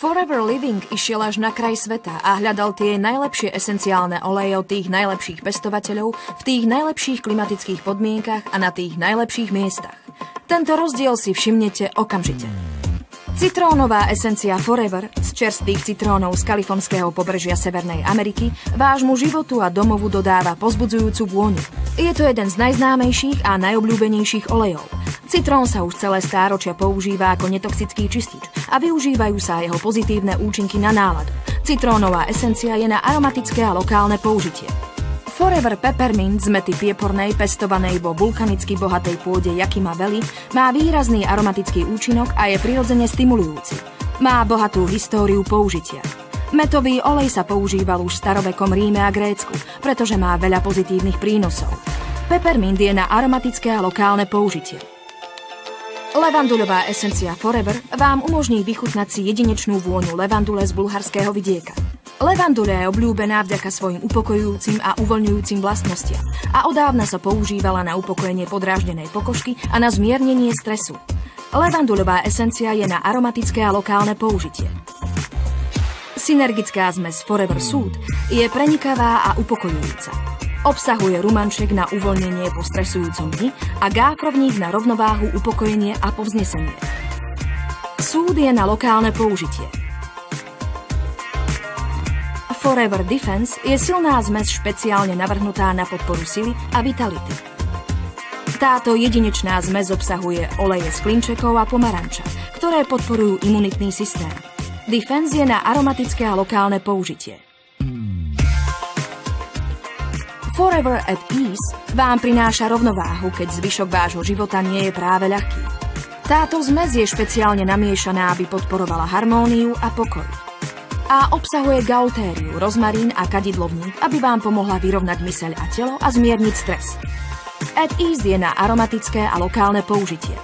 Forever Living išiel až na kraj sveta a hľadal tie najlepšie esenciálne oleje od tých najlepších pestovateľov v tých najlepších klimatických podmienkach a na tých najlepších miestach. Tento rozdiel si všimnete okamžite. Citrónová esencia Forever z čerstvých citrónov z kalifornského pobrežia Severnej Ameriky vášmu životu a domovu dodáva povzbudzujúcu vôňu. Je to jeden z najznámejších a najobľúbenejších olejov. Citrón sa už celé stáročia používa ako netoxický čistič a využívajú sa jeho pozitívne účinky na náladu. Citrónová esencia je na aromatické a lokálne použitie. Forever Peppermint z mäty piepornej pestovanej vo vulkanicky bohatej pôde Yakima Valley má výrazný aromatický účinok a je prirodzene stimulujúci. Má bohatú históriu použitia. Mätový olej sa používal už v starovekom Ríme a Grécku, pretože má veľa pozitívnych prínosov. Peppermint je na aromatické a lokálne použitie. Levanduľová esencia Forever vám umožní vychutnať si jedinečnú vôňu levandule z bulharského vidieka. Levanduľa je obľúbená vďaka svojim upokojujúcim a uvoľňujúcim vlastnostiam a odávna sa používala na upokojenie podráždenej pokožky a na zmiernenie stresu. Levanduľová esencia je na aromatické a lokálne použitie. Synergická zmes Forever Soothe je prenikavá a upokojujúca. Obsahuje rumanček na uvoľnenie po stresujúcom dni a gáfrovník na rovnováhu, upokojenie a povznesenie. Soothe je na lokálne použitie. Forever Defense je silná zmes špeciálne navrhnutá na podporu sily a vitality. Táto jedinečná zmes obsahuje oleje z klinčekov a pomaranča, ktoré podporujú imunitný systém. Defense je na aromatické a lokálne použitie. Forever at Ease vám prináša rovnováhu, keď zvyšok vášho života nie je práve ľahký. Táto zmes je špeciálne namiešaná, aby podporovala harmóniu a pokoj. A obsahuje gaultériu, rozmarín a kadidlovník, aby vám pomohla vyrovnať myseľ a telo a zmierniť stres. At Ease je na aromatické a lokálne použitie.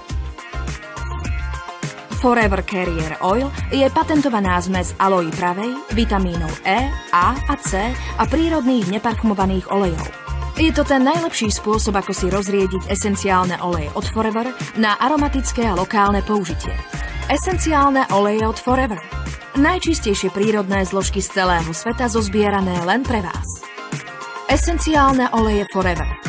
Forever Carrier Oil je patentovaná zmes aloí pravej, vitamínov E, A a C a prírodných neparfumovaných olejov. Je to ten najlepší spôsob, ako si rozriediť esenciálne oleje od Forever na aromatické a lokálne použitie. Esenciálne oleje od Forever. Najčistejšie prírodné zložky z celého sveta zozbierané len pre vás. Esenciálne oleje Forever.